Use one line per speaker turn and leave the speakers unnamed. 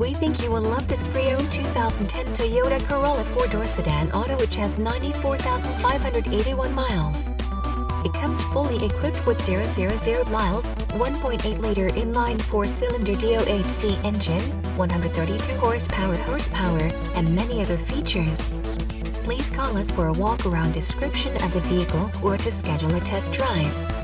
We think you will love this pre-owned 2010 Toyota Corolla 4-door sedan auto, which has 94,581 miles. It comes fully equipped with 0 miles, 1.8-liter inline 4-cylinder DOHC engine, 132 horsepower, and many other features. Please call us for a walk-around description of the vehicle or to schedule a test drive.